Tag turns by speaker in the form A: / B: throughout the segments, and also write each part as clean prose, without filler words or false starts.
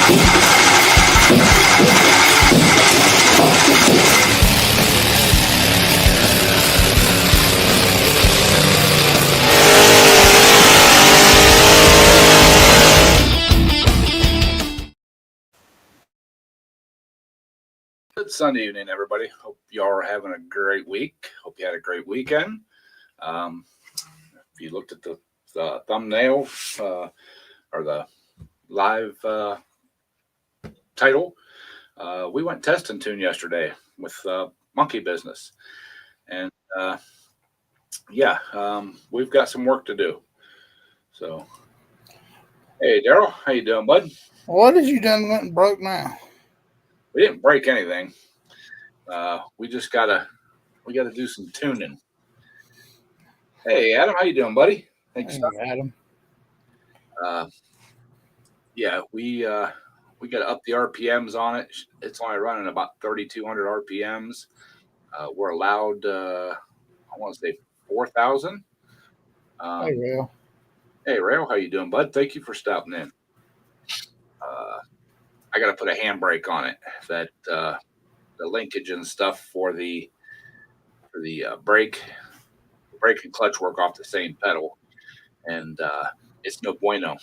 A: Good Sunday evening, everybody. Hope y'all are having a great week. Hope you had a great weekend. Um, if you looked at the thumbnail or the live title, we went test and tune yesterday with Monkey Business, and we've got some work to do. So, hey, Daryl, how you doing, bud?
B: What has you done went and broke now?
A: We didn't break anything. We just gotta do some tuning. Hey, Adam, how you doing, buddy? Thanks.
B: Hey, Adam.
A: Yeah, we got to up the RPMs on it. It's only running about 3,200 RPMs. We're allowed, I want to say 4,000.
B: Hey, Rail.
A: Hey, Rail, how you doing, bud? Thank you for stopping in. I got to put a handbrake on it. That the linkage and stuff for the brake and clutch work off the same pedal, and it's no bueno.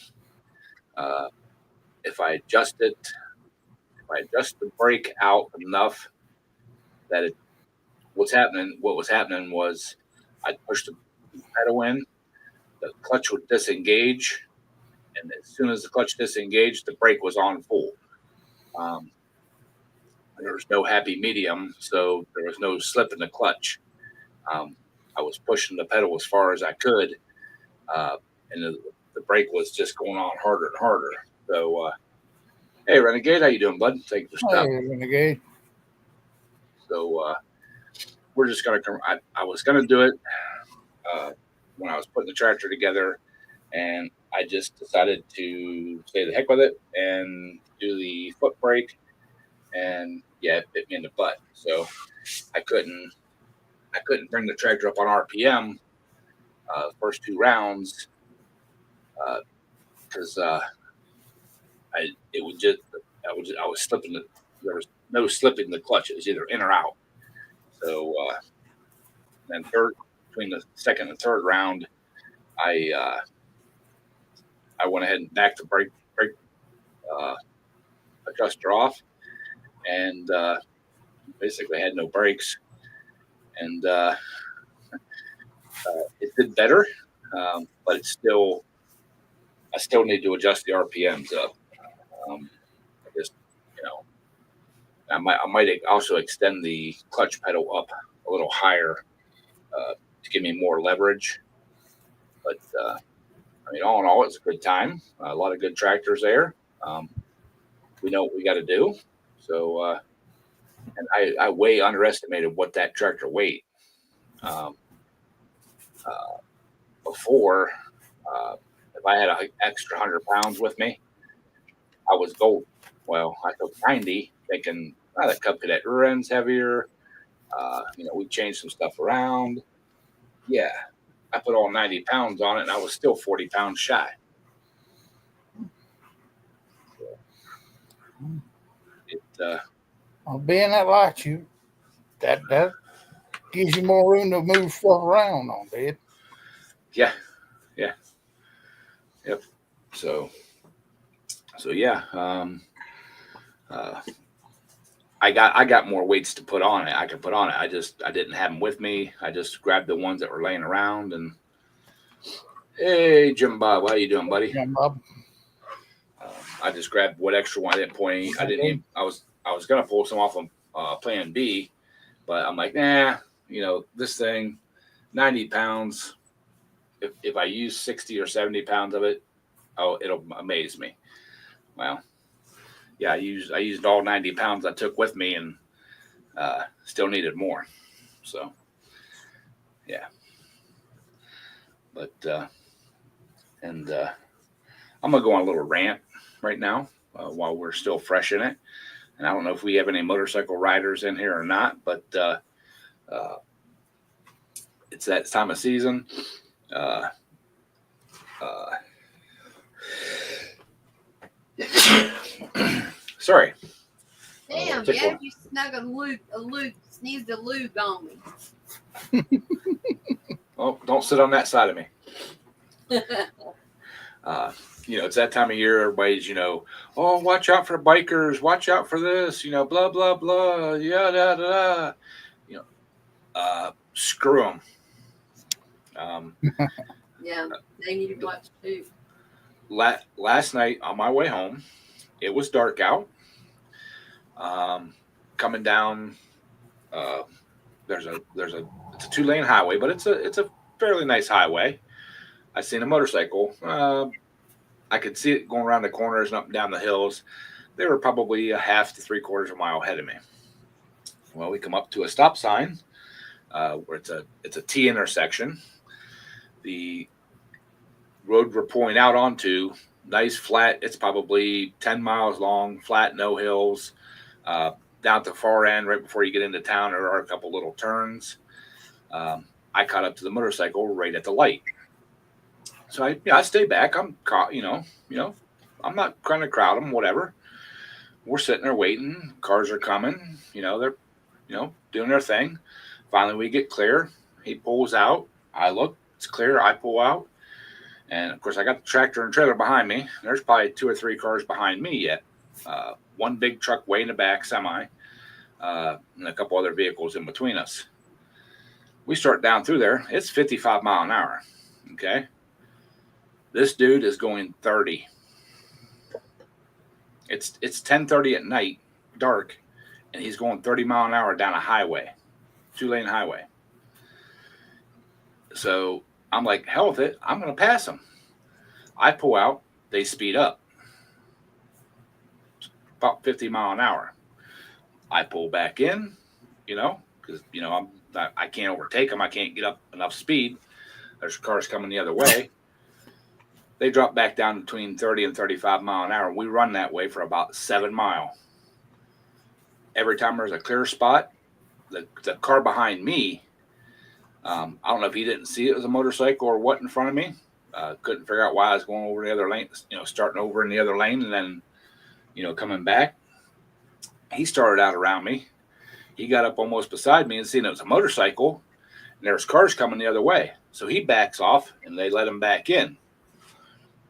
A: If I adjust the brake out enough that what was happening was I'd push the pedal in, the clutch would disengage, and as soon as the clutch disengaged, the brake was on full. There was no happy medium, so there was no slip in the clutch. I was pushing the pedal as far as I could, and the brake was just going on harder and harder. So, hey, Renegade, how you doing, bud? Thank you for stopping.
B: Hey, Renegade.
A: So, we're just gonna come. I was gonna do it when I was putting the tractor together, and I just decided to say the heck with it and do the foot brake, and yeah, it bit me in the butt. So I couldn't bring the tractor up on RPM the first two rounds because I was slipping. There was no slipping the clutch. It was either in or out. So then between the second and third round, I went ahead and backed the brake adjuster off, and basically had no brakes, and it did better, but I still need to adjust the RPMs up. I just I might also extend the clutch pedal up a little higher to give me more leverage, but all in all, it's a good time. A lot of good tractors there. We know what we got to do. So, and I way underestimated what that tractor weighed. Before, if I had an extra 100 pounds with me, I was gold. Well, I took 90, thinking, the Cub Cadet rear end's heavier. We changed some stuff around. Yeah, I put all 90 pounds on it, and I was still 40 pounds shy.
B: Being that light, that gives you more room to move stuff around on, dude.
A: Yeah. Yep. So yeah. I got more weights to put on it. I could put on it. I didn't have them with me. I just grabbed the ones that were laying around. And hey, Jim Bob, how you doing, buddy?
B: Jim Bob.
A: I just grabbed what extra one. I didn't point any. I didn't even. I was gonna pull some off of Plan B, but I'm like, nah. This thing, 90 pounds. If I use 60 or 70 pounds of it, it'll amaze me. Well, yeah, I used all 90 pounds I took with me, and still needed more. So, yeah. But I'm gonna go on a little rant right now while we're still fresh in it. And I don't know if we have any motorcycle riders in here or not, but it's that time of season. Sorry.
C: Damn,
A: Took
C: yeah,
A: one.
C: you snug sneezed a lube on me.
A: Oh, don't sit on that side of me. It's that time of year. Everybody's, oh, watch out for bikers. Watch out for this. Blah blah blah. Yeah, da da da. Screw them.
C: Yeah, they need to watch too.
A: Last night on my way home, it was dark out. Coming down, it's a 2-lane highway, but it's a fairly nice highway. I seen a motorcycle. I could see it going around the corners and up and down the hills. They were probably a half to 3/4 of a mile ahead of me. Well, we come up to a stop sign where it's a T intersection. The road we're pulling out onto, nice flat. It's probably 10 miles long, flat, no hills. Down at the far end, right before you get into town, there are a couple little turns. I caught up to the motorcycle right at the light. So I stay back. I'm caught, I'm not trying to crowd them, whatever. We're sitting there waiting. Cars are coming. They're, doing their thing. Finally, we get clear. He pulls out. I look. It's clear. I pull out. And, of course, I got the tractor and trailer behind me. There's probably 2 or 3 cars behind me yet. One big truck way in the back, semi, and a couple other vehicles in between us. We start down through there. It's 55 mile an hour. Okay. This dude is going 30. It's 10:30 at night, dark, and he's going 30 mile an hour down a highway, 2-lane highway. So I'm like, hell with it. I'm going to pass him. I pull out. They speed up. About 50 mile an hour. I pull back in, because, I can't overtake them. I can't get up enough speed. There's cars coming the other way. They drop back down between 30 and 35 mile an hour. We run that way for about 7 miles. Every time there's a clear spot, the car behind me, I don't know if he didn't see it as a motorcycle or what in front of me. Couldn't figure out why I was going over the other lane, starting over in the other lane and then, coming back. He started out around me. He got up almost beside me and seen it was a motorcycle and there's cars coming the other way. So he backs off and they let him back in.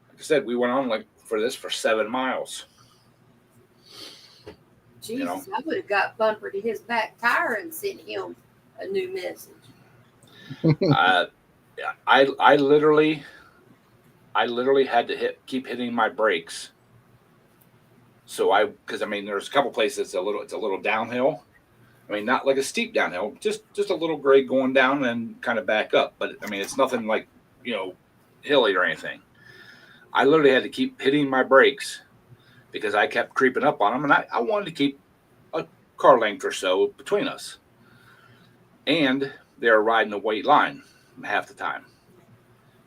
A: Like I said, we went on for 7 miles.
C: Jesus, I would have got bumper to his back tire and sent him a new message.
A: I literally had to keep hitting my brakes. So because there's a couple places it's a little downhill. Not like a steep downhill, just a little grade going down and kind of back up. But it's nothing like, hilly or anything. I literally had to keep hitting my brakes because I kept creeping up on them, and I wanted to keep a car length or so between us. And they were riding a white line half the time,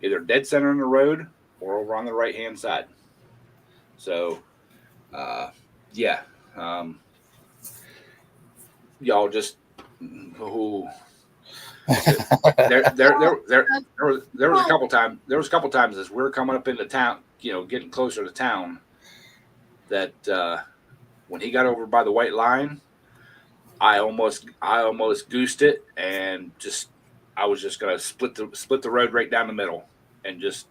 A: either dead center in the road or over on the right hand side. So, y'all just there was a couple times as we were coming up into town, getting closer to town, that when he got over by the white line, I almost goosed it and I was just gonna split the road right down the middle and just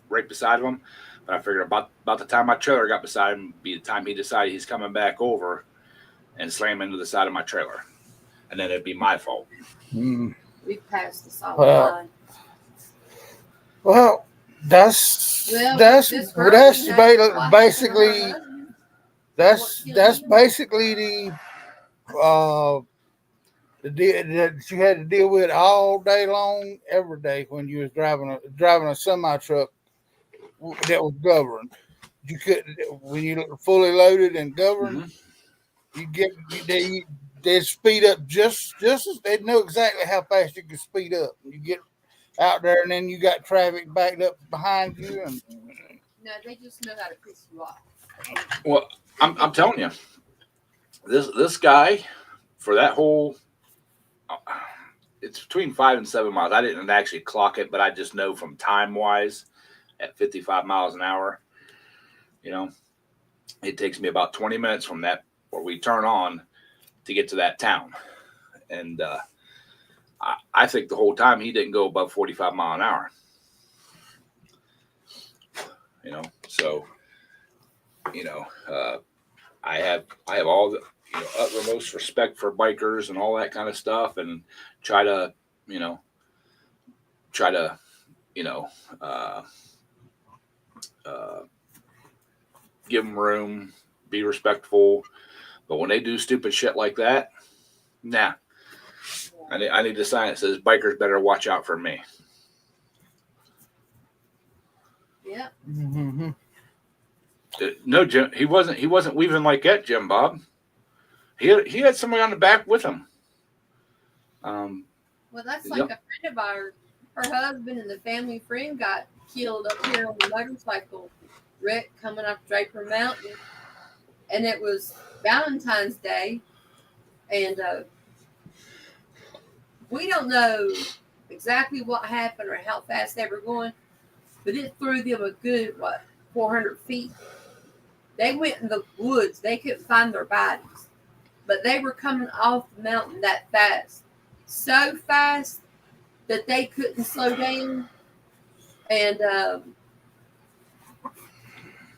A: right beside him. But I figured about the time my trailer got beside him, be the time he decided he's coming back over and slam into the side of my trailer, and then it'd be my fault.
C: We passed the solid line.
B: Well, that's basically the deal that you had to deal with all day long, every day when you was driving a semi truck that was governed. You couldn't, when you were fully loaded and governed, they'd speed up just as they'd know exactly how fast you could speed up. You get out there and then you got traffic backed up behind you, and
C: no, they just know how to piss you off.
A: Well, I'm telling you, this guy for that whole. It's between 5 and 7 miles. I didn't actually clock it, but I just know from time wise at 55 miles an hour, it takes me about 20 minutes from that where we turn on to get to that town. And I think the whole time he didn't go above 45 mile an hour. You know, so I have all the utmost respect for bikers and all that kind of stuff, and try to give them room, be respectful. But when they do stupid shit like that, nah. I need a sign that says bikers better watch out for me.
C: Yeah.
B: Mm-hmm.
A: No, Jim, he wasn't weaving like that, Jim Bob. He had somebody on the back with him.
C: Well, that's
A: Yep.
C: like a friend of ours. Her husband and the family friend got killed up here on the motorcycle wreck coming up Draper Mountain, and it was Valentine's Day, and we don't know exactly what happened or how fast they were going, but it threw them a good 400 feet. They went in the woods. They couldn't find their bodies, but they were coming off the mountain that fast, so fast that they couldn't slow down. And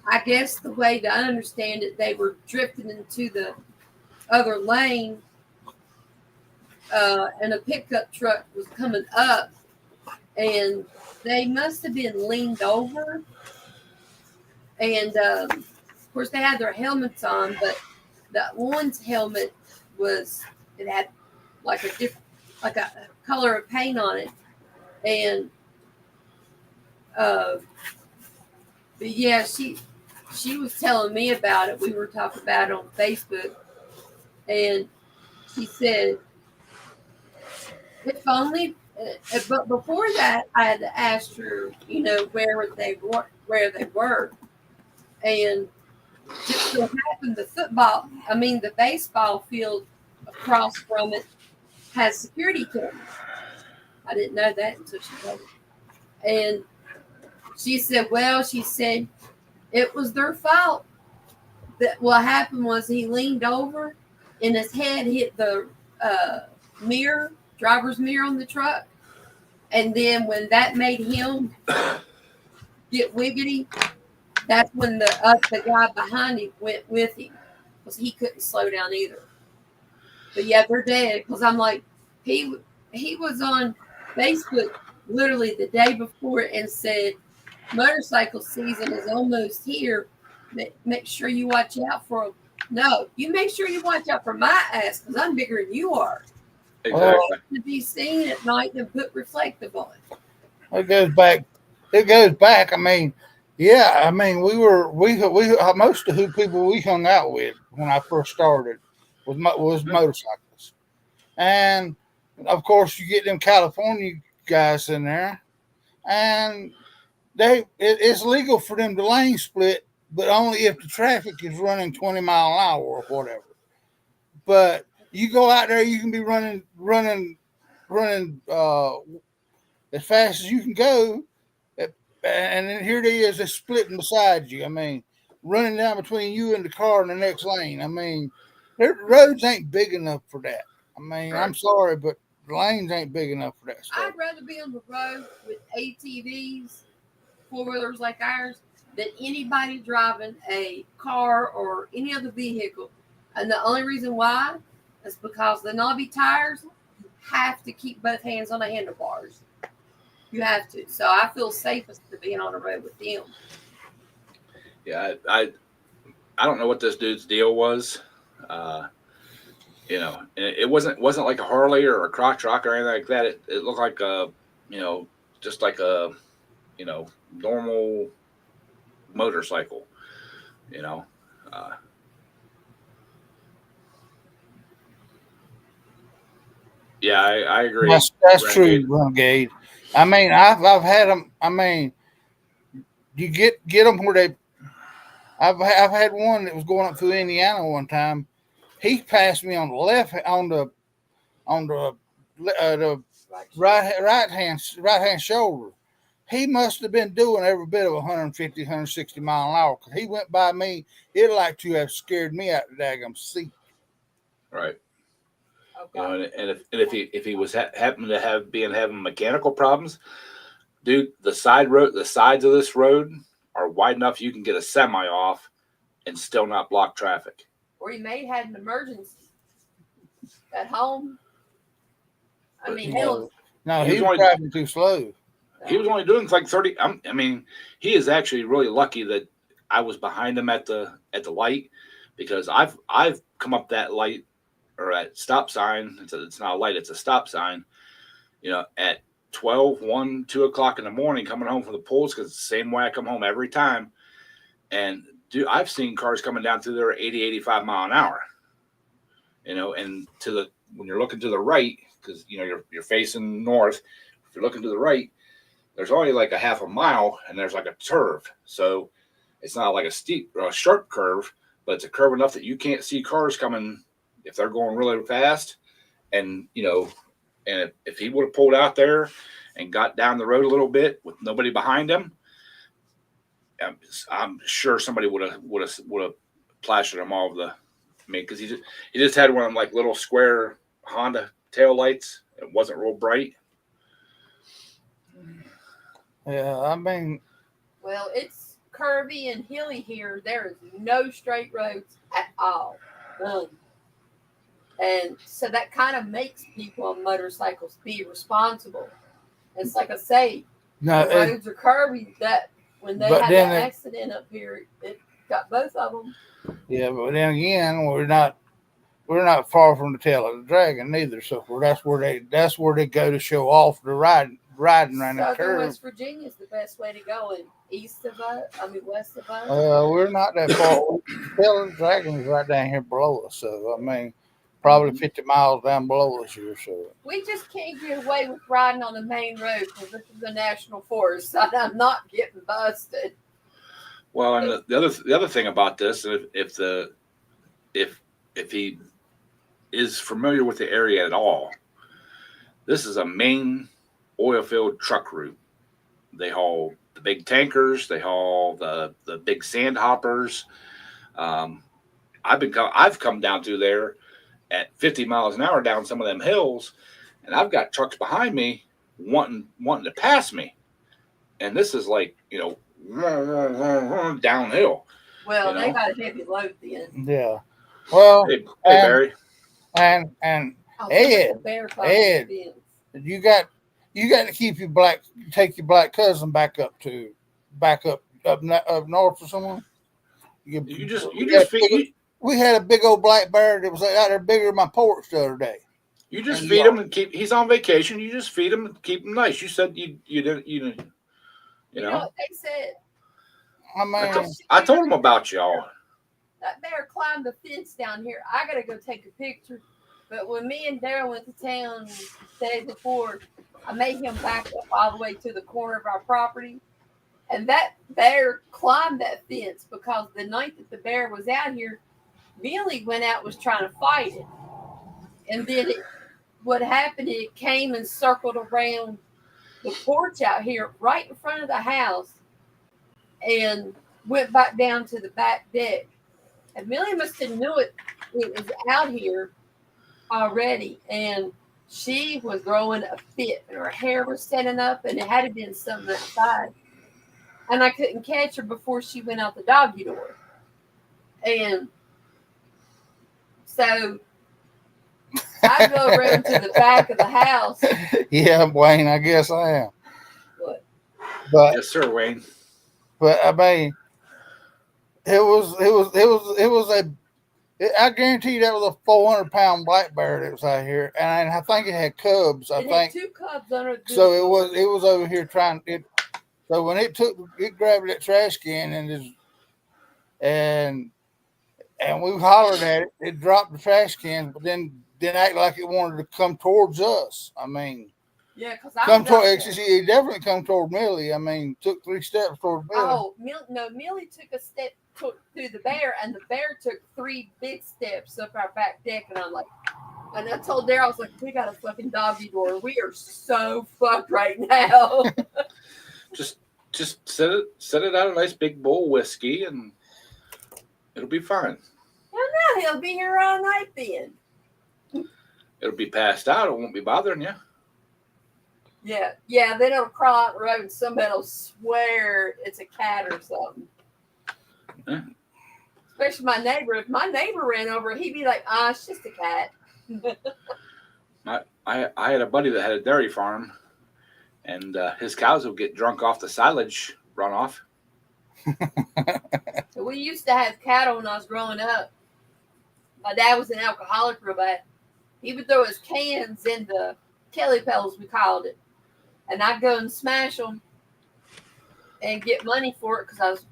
C: I guess the way that I understand it, they were drifting into the other lane, and a pickup truck was coming up, and they must have been leaned over. And of course, they had their helmets on, but that one's helmet it had like a color of paint on it, and but yeah, she was telling me about it. We were talking about it on Facebook, and she said, if only. But before that, I had asked her, where they were, and just so happened the baseball field across from it has security cameras. I didn't know that until she told me. And she said, it was their fault. That what happened was he leaned over and his head hit the driver's mirror on the truck. And then when that made him get wiggity, that's when the guy behind him went with him, because he couldn't slow down either. But yeah, they're dead. Because I'm like, he was on Facebook literally the day before and said, motorcycle season is almost here. Make sure you watch out for him. No, you make sure you watch out for my ass, because I'm bigger than you are.
A: Exactly.
C: To be seen at night and put reflective on.
B: It goes back. I mean, yeah. I mean, we most of the people we hung out with when I first started was motorcycles, and of course you get them California guys in there, and it's legal for them to lane split, but only if the traffic is running 20 mile an hour or whatever. But you go out there, you can be running as fast as you can go, and then here it is, it's splitting beside you. I mean, running down between you and the car in the next lane. I mean, the roads ain't big enough for that. I mean, right. I'm sorry, but the lanes ain't big enough for that stuff.
C: I'd rather be on the road with ATVs, 4-wheelers like ours, than anybody driving a car or any other vehicle. And the only reason why is because the knobby tires, you have to keep both hands on the handlebars. You have to. So I feel safest to being on the road with them.
A: Yeah, I don't know what this dude's deal was. It wasn't like a Harley or a crotch rock or anything like that. It looked like just like a normal motorcycle. Yeah, I agree.
B: That's true, Renegade. I mean, I've had them. I mean, you get them where they. I've had one that was going up through Indiana one time. He passed me on the left on the right hand shoulder. he must have been doing every bit of 150, 160 mile an hour. Cause he went by me, it'd like to have scared me out the daggum seat.
A: Right.
C: Oh,
A: You know,
C: God.
A: and if he was happened to having mechanical problems, dude, the sides of this road are wide enough you can get a semi off and still not block traffic.
C: Or he may have had an emergency at home. I
A: But,
C: mean,
B: No,
C: hell,
B: no,
A: He
B: he
A: was
B: was
A: only-
B: driving too slow.
A: He was only doing like 30. I mean, he is actually really lucky that I was behind him at the light, because I've come up that light or at stop sign. It's not a light, it's a stop sign. You know, at 12, 1, 2 o'clock in the morning, coming home from the pools, because it's the same way I come home every time. And dude, I've seen cars coming down through there 80, 85 mile an hour. You know, and when you're looking to the right, because you know you're facing north, if you're looking to the right, there's only like a half a mile, and there's like a curve. So it's not like a steep or a sharp curve, but it's a curve enough that you can't see cars coming if they're going really fast. And you know, and if he would have pulled out there and got down the road a little bit with nobody behind him, I'm sure somebody would have plastered him all of the. I mean, because he just had one of them like little square Honda tail lights. It wasn't real bright.
B: Yeah, I mean,
C: well, it's curvy and hilly here. There is no straight roads at all. None. And so that kind of makes people on motorcycles be responsible. It's like I say,
B: no,
C: the roads are curvy. That when they
B: But
C: had
B: then
C: that
B: it-
C: accident up here, it got both of them.
B: yeah, but then again, we're not far from the tail of the dragon neither. So that's where they go to show off the riding around the
C: Southern
B: curve.
C: West Virginia is the best way to go, and west of us.
B: We're not that far. The tail of the dragon is right down here below us. So I mean, probably 50 miles down below us here. So
C: We just can't get away with riding on the main road because this is a national forest. And I'm not getting busted.
A: Well, and the other thing about this, if he is familiar with the area at all, this is a main oil field truck route. They haul the big tankers, they haul the big sand hoppers. I've come down through there at 50 miles an hour down some of them hills, and I've got trucks behind me wanting to pass me, and this is like, you know, downhill.
C: Well,
A: You
C: they
A: know?
C: got a heavy load then.
B: yeah. Well,
A: Hey,
B: And-
A: Barry.
B: and
C: Oh,
B: Ed,
C: the bear
B: Ed.
C: fence.
B: you got to keep take your black cousin back up north or somewhere.
A: You
B: We
A: just
B: had
A: feed
B: we had a big old black bear that was out there bigger than my porch the other day.
A: you just
B: And
A: feed
B: y'all-
A: him and keep. He's on vacation. You just feed him and keep him nice. You said you didn't. You
C: You know
A: know.
C: what they said?
B: I mean,
A: I told him about y'all.
C: That bear climbed the fence down here. I gotta go take a picture. But when me and Daryl went to town the day before, I made him back up all the way to the corner of our property. And that bear climbed that fence because the night that the bear was out here, Billy went out, was trying to fight it. And then what happened, it came and circled around the porch out here right in front of the house and went back down to the back deck. And Millie must have knew it was out here already, and she was throwing a fit, and her hair was standing up, and it had to been something outside. And I couldn't catch her before she went out the doggy door. And so I go around to the back of the house.
B: yeah, Wayne, I guess I am.
C: What?
B: But
A: Yes, sir, Wayne.
B: I mean, I guarantee you that was a 400-pound black bear that was out here, and I think it had cubs. I
C: It
B: think
C: had two cubs under the
B: so. It was over here trying it. So when it grabbed that trash can and we hollered at it, it dropped the trash can, but then act like it wanted to come towards us. I mean,
C: Yeah, because
B: it definitely come toward Millie. I mean, took 3 steps toward Millie.
C: Oh, Millie took a step through the bear, and the bear took 3 big steps up our back deck. And I'm like, and I told Daryl, I was like, we got a fucking doggy door. We are so fucked right now.
A: just set it out a nice big bowl of whiskey, and it'll be fine.
C: Well, now he'll be here all night then.
A: It'll be passed out. It won't be bothering you.
C: Yeah. Then it'll crawl out the road and somebody will swear it's a cat or something.
A: Yeah.
C: Especially my neighbor. If my neighbor ran over, he'd be like, it's just a cat.
A: I had a buddy that had a dairy farm, and his cows would get drunk off the silage runoff.
C: We used to have cattle when I was growing up. My dad was an alcoholic real bad. He would throw his cans in the Kelly Pails, we called it. And I'd go and smash them and get money for it because I was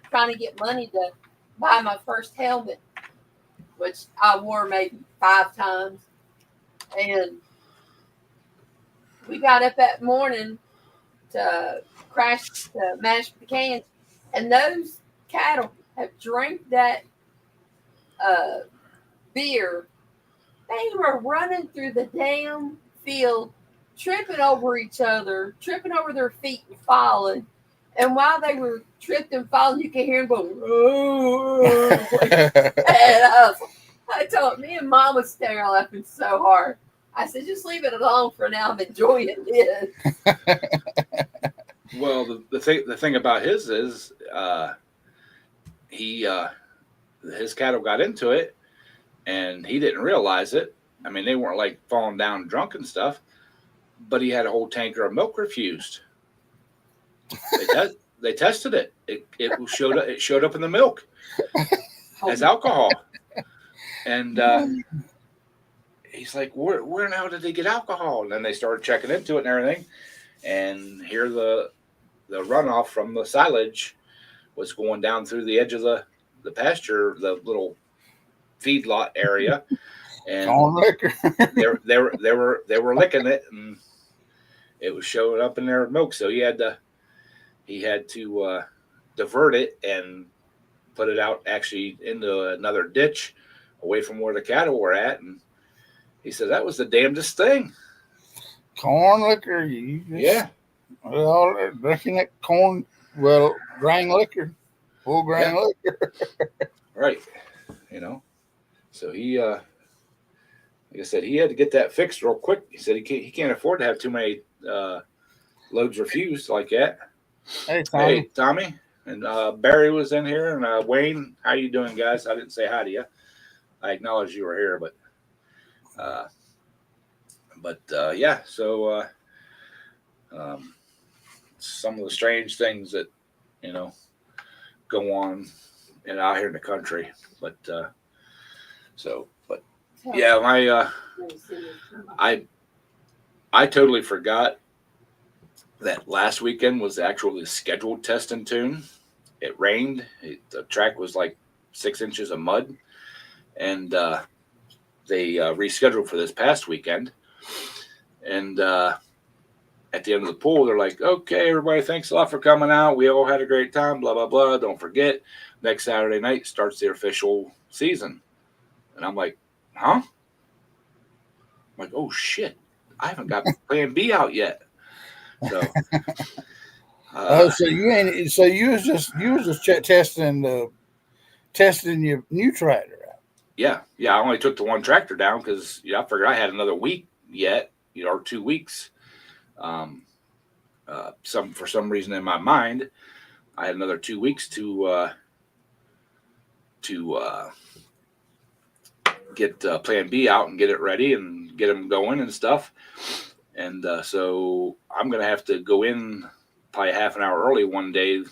C: trying to get money to buy my first helmet, which I wore maybe 5 times. And we got up that morning to mash the cans, and those cattle have drank that beer. They were running through the damn field, tripping over each other, tripping over their feet and falling. And while they were tripped and falling, you could hear them going, oh. And I told me and Mom was staring laughing so hard. I said, just leave it alone for now. I'm enjoying this.
A: Well, the thing about his is his cattle got into it, and he didn't realize it. I mean, they weren't like falling down drunk and stuff, but he had a whole tanker of milk refused. They tested it. It showed up in the milk as alcohol, and he's like, "Where now did they get alcohol?" And then they started checking into it and everything, and here the runoff from the silage was going down through the edge of the pasture, the little feedlot area, and they were licking it, and it was showing up in their milk. So he had to divert it and put it out actually into another ditch away from where the cattle were at. And he said that was the damnedest thing.
B: Corn liquor, well, drinking that corn, grain liquor, full grain liquor.
A: Right. So he, like I said, he had to get that fixed real quick. He said he can't afford to have too many loads refused like that. Hey, Tommy. And Barry was in here, and Wayne. How you doing, guys? I didn't say hi to you. I acknowledged you were here, but yeah. So some of the strange things that go on out here in the country, but yeah, I totally forgot that last weekend was actually scheduled test and tune. It rained. The track was like 6 inches of mud, and they rescheduled for this past weekend. And at the end of the pool, they're like, "Okay, everybody, thanks a lot for coming out. We all had a great time. Blah blah blah. Don't forget, next Saturday night starts the official season." And I'm like, "Huh?" I'm like, "Oh shit! I haven't got Plan B out yet." So,
B: so you was just testing your new tractor out.
A: Yeah. I only took the one tractor down because I figured I had another week yet, or 2 weeks. For some reason in my mind, I had another 2 weeks to get Plan B out and get it ready and get them going and stuff. And so I'm going to have to go in probably half an hour early one day,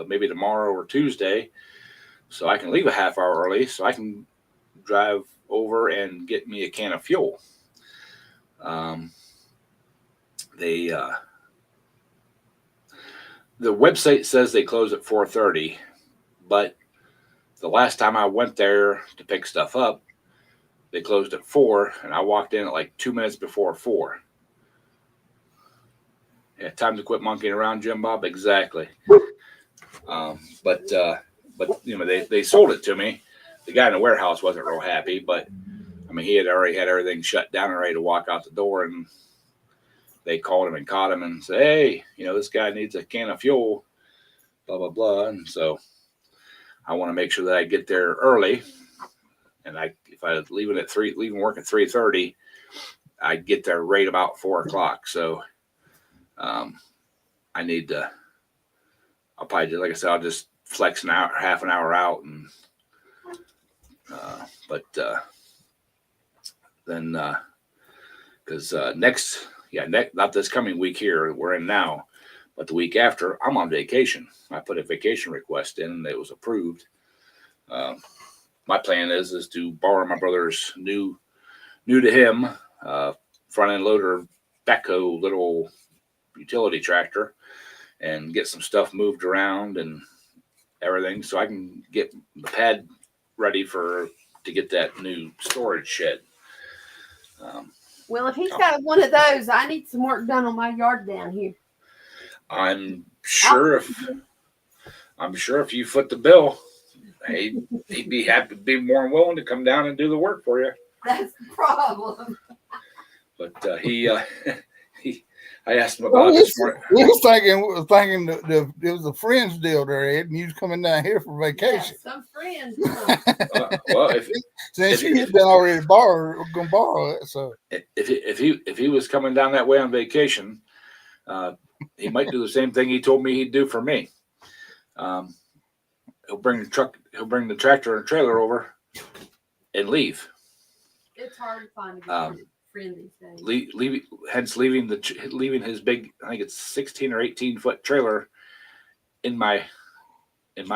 A: maybe tomorrow or Tuesday, so I can leave a half hour early so I can drive over and get me a can of fuel. The website says they close at 4:30, but the last time I went there to pick stuff up, they closed at 4, and I walked in at like 2 minutes before 4. Yeah, time to quit monkeying around, Jim Bob. Exactly. But they sold it to me. The guy in the warehouse wasn't real happy, but I mean, he had already had everything shut down and ready to walk out the door, and they called him and caught him and said, hey, this guy needs a can of fuel, blah, blah, blah. And so I want to make sure that I get there early. And if I was leaving work at 3:30, I'd get there right about 4:00. So I need to, I'll probably just, like I said, I'll just flex an hour, half an hour out. And, then, because not this coming week here we're in now, but the week after I'm on vacation. I put a vacation request in and it was approved. My plan is to borrow my brother's new to him front end loader backhoe little utility tractor and get some stuff moved around and everything so I can get the pad ready to get that new storage shed.
C: Well, if he's got one of those, I need some work done on my yard down here.
A: I'm sure if you foot the bill, he'd be happy to be more than willing to come down and do the work for you.
C: That's the problem.
A: But I asked him about this morning.
B: We was thinking that it was a friend's deal there, Ed, and you was coming down here for vacation.
C: Yeah, some friends.
A: Well,
B: Since you had been already gonna borrow it, so
A: if he was coming down that way on vacation, he might do the same thing he told me he'd do for me. He'll bring the tractor and trailer over and leave.
C: It's hard to find a good friend these days.
A: Leaving his big, I think it's 16 or 18-foot trailer in my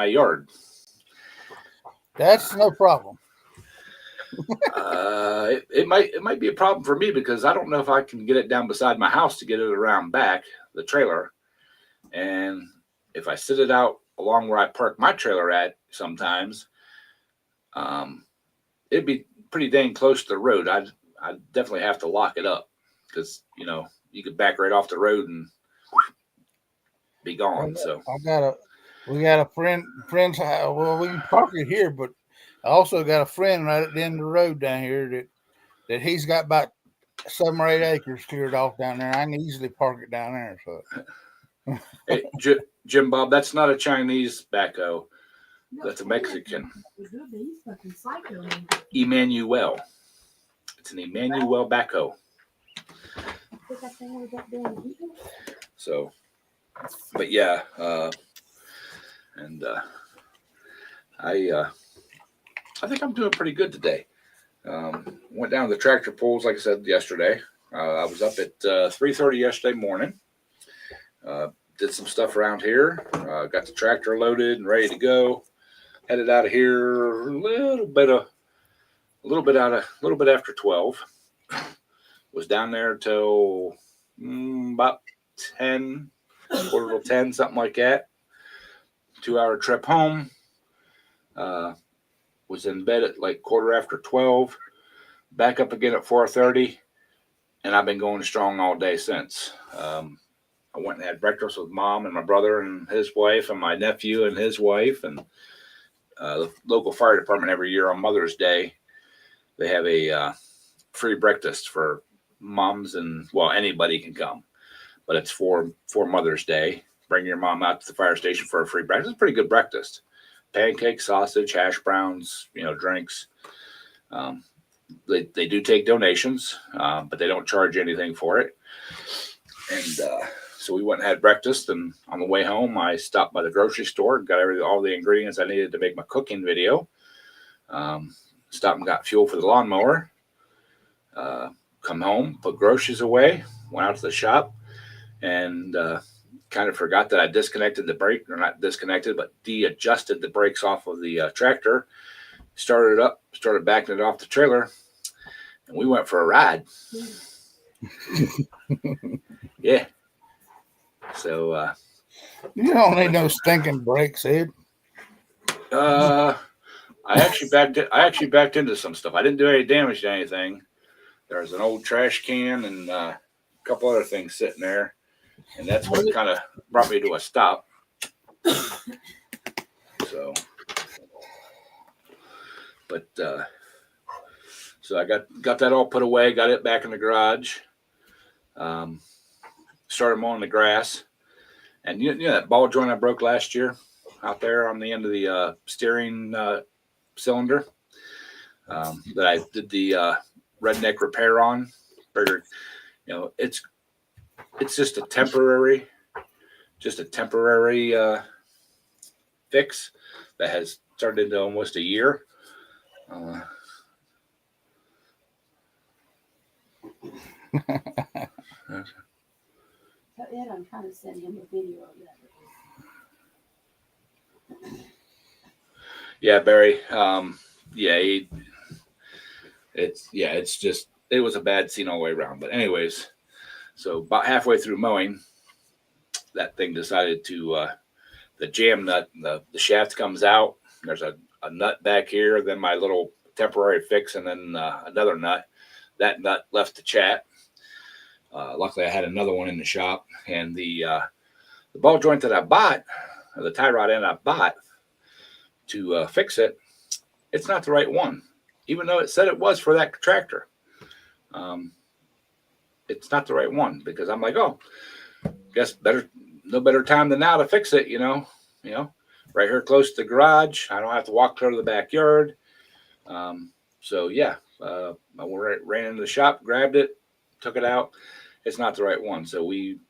A: yard.
B: that's no problem.
A: It might be a problem for me because I don't know if I can get it down beside my house to get it around back the trailer, and if I sit it out along where I park my trailer at sometimes, it'd be pretty dang close to the road. I'd definitely have to lock it up because you could back right off the road and be gone. So
B: we got a friend's house. Well, we can park it here, but I also got a friend right at the end of the road down here that he's got about 7 or 8 acres cleared off down there. I can easily park it down there. So,
A: hey, Jim Bob, that's not a Chinese backhoe. That's a Mexican. Emmanuel. It's an Emmanuel backhoe. So, but yeah, I think I'm doing pretty good today. Went down to the tractor pools, like I said yesterday. I was up at 3:30 yesterday morning. Did some stuff around here. Got the tractor loaded and ready to go. Headed out of here a little bit after 12. Was down there till about 10, quarter to 10, something like that. 2-hour trip home. Was in bed at like quarter after 12. Back up again at 4:30, and I've been going strong all day since. I went and had breakfast with Mom and my brother and his wife and my nephew and his wife, and the local fire department every year on Mother's Day, they have a free breakfast for moms, and anybody can come, but it's for Mother's Day. Bring your mom out to the fire station for a free breakfast. It's a pretty good breakfast. Pancakes, sausage, hash browns, drinks. They do take donations, but they don't charge anything for it. And so we went and had breakfast, and on the way home, I stopped by the grocery store, got all the ingredients I needed to make my cooking video. Stopped and got fuel for the lawnmower. Come home, put groceries away, went out to the shop, and kind of forgot that I disconnected the brake, or not disconnected, but de-adjusted the brakes off of the tractor. Started backing it off the trailer, and we went for a ride. Yeah. So
B: you don't need no stinking brakes, Ed.
A: I actually backed into some stuff. I didn't do any damage to anything. There was an old trash can and a couple other things sitting there, and that's what kind of brought me to a stop. So, but so I got that all put away, got it back in the garage. started mowing the grass, and you know that ball joint I broke last year out there on the end of the steering cylinder that I did the redneck repair on. Figured, you know, it's just a temporary fix that has turned into almost a year.
C: Tell Ed I'm trying to send him a video of that.
A: Yeah, Barry. It's just it was a bad scene all the way around. But anyways, so about halfway through mowing, that thing decided to the jam nut, the shaft comes out. There's a nut back here, then my little temporary fix, and then another nut. That nut left the chat. Luckily, I had another one in the shop, and the ball joint that I bought, or the tie rod end I bought to fix it, it's not the right one, even though it said it was for that tractor. It's not the right one because I'm like, oh, guess no better time than now to fix it, you know, right here close to the garage. I don't have to walk clear to the backyard. So yeah, I ran into the shop, grabbed it, took it out. It's not the right one. So we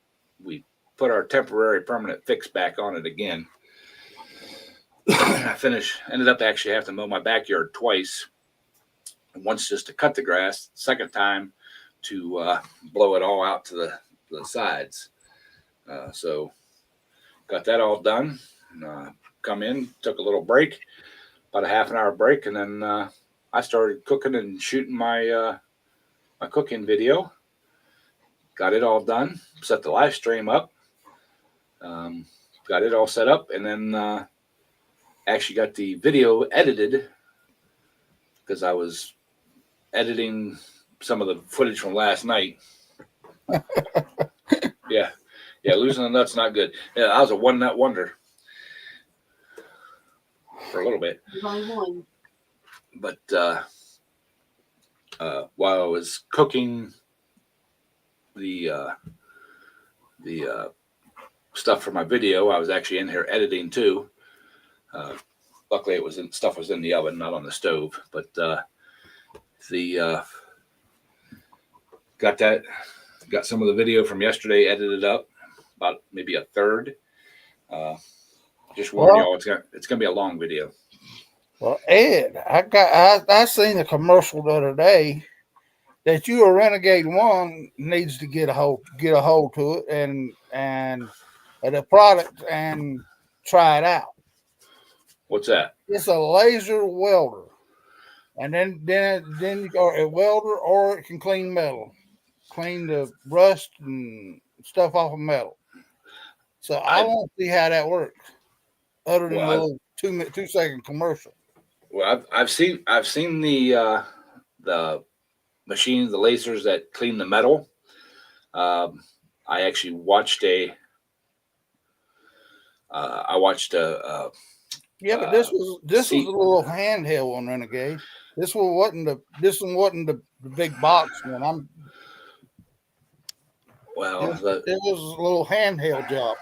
A: put our temporary permanent fix back on it again. I ended up actually having to mow my backyard twice. Once just to cut the grass, second time to blow it all out to the sides. So got that all done. Come in, took a little break, about a half an hour break, and then I started cooking and shooting my my cooking video. Got it all done, set the live stream up, got it all set up, and then actually got the video edited because I was editing some of the footage from last night. Yeah, losing the nut's not good. Yeah, I was a one nut wonder for a little bit. But while I was cooking the stuff for my video, I was actually in here editing too. Luckily, stuff was in the oven, not on the stove. But got some of the video from yesterday edited up, about maybe a third. Just warn y'all, it's gonna be a long video.
B: Well, Ed, I seen a commercial the other day that you a Renegade One needs to get a hold to it and the product and try it out.
A: What's that?
B: It's a laser welder, and then you go a welder, or it can clean metal, clean the rust and stuff off of metal. So I want to see how that works, other than a little 2-second commercial.
A: Well, I've seen the machines, the lasers that clean the metal. I actually watched a
B: but this was a little handheld one, Renegade. This one wasn't the big box one. It was a little handheld job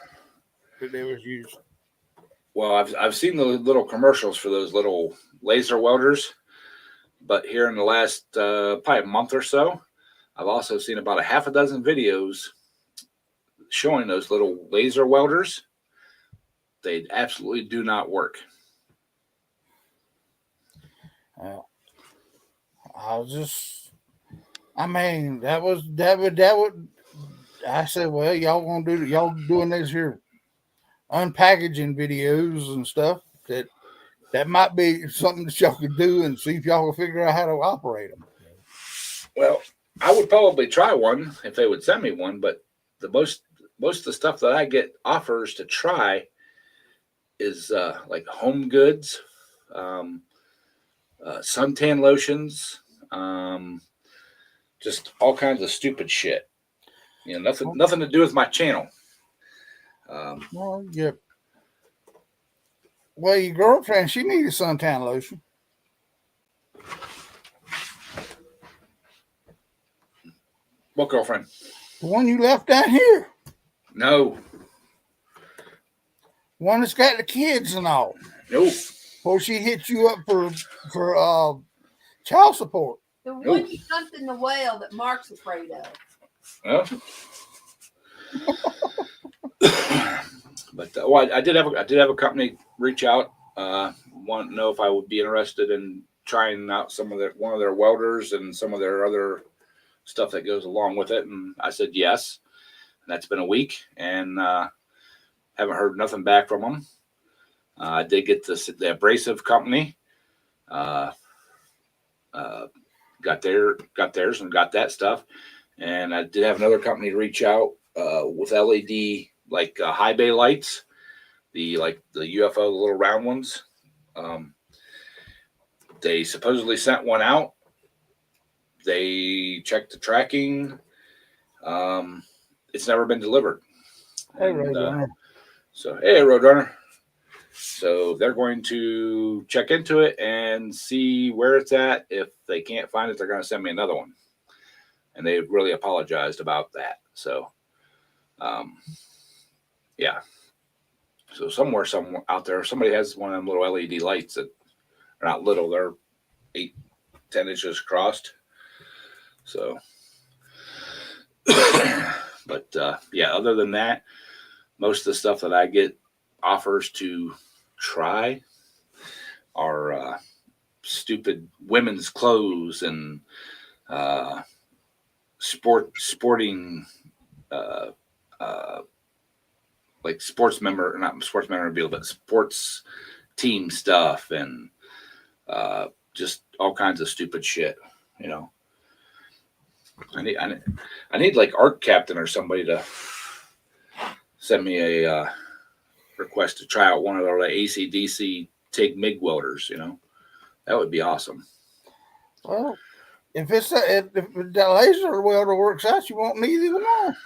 B: that they was using.
A: Well, I've seen the little commercials for those little laser welders, but here in the last probably a month or so, I've also seen about a half a dozen videos showing those little laser welders. They absolutely do not work.
B: That would. I said, well, y'all doing these here unpackaging videos and stuff that might be something that y'all could do and see if y'all can figure out how to operate them.
A: Well, I would probably try one if they would send me one, but the most of the stuff that I get offers to try is like home goods, suntan lotions, just all kinds of stupid shit. You know, nothing to do with my channel.
B: Well, yeah. Well, your girlfriend, she needed suntan lotion.
A: What girlfriend?
B: The one you left down here.
A: No.
B: One that's got the kids and all.
A: Nope.
B: Or she hit you up for child support.
C: The one you dumped in the well that Mark's afraid of.
A: Well, but I did have a company reach out, want to know if I would be interested in trying out one of their welders and some of their other stuff that goes along with it, and I said yes. And that's been a week, and haven't heard nothing back from them. I did get the abrasive company, got theirs and got that stuff, and I did have another company reach out with LED high bay lights, the UFO, the little round ones. They supposedly sent one out. They checked the tracking. It's never been delivered.
B: Hey,
A: And,
B: Roadrunner.
A: hey, Roadrunner. So they're going to check into it and see where it's at. If they can't find it, they're going to send me another one. And they really apologized about that. So, yeah. So somewhere out there, somebody has one of them little LED lights that are not little. They're 8-10 inches crossed. So, but yeah, other than that, most of the stuff that I get offers to try are stupid women's clothes and sporting like not sports memorabilia, but sports team stuff and just all kinds of stupid shit, you know. I need like Art Captain or somebody to send me a request to try out one of their AC/DC TIG MIG welders, you know. That would be awesome.
B: Well, if the laser welder works out, you won't need even more.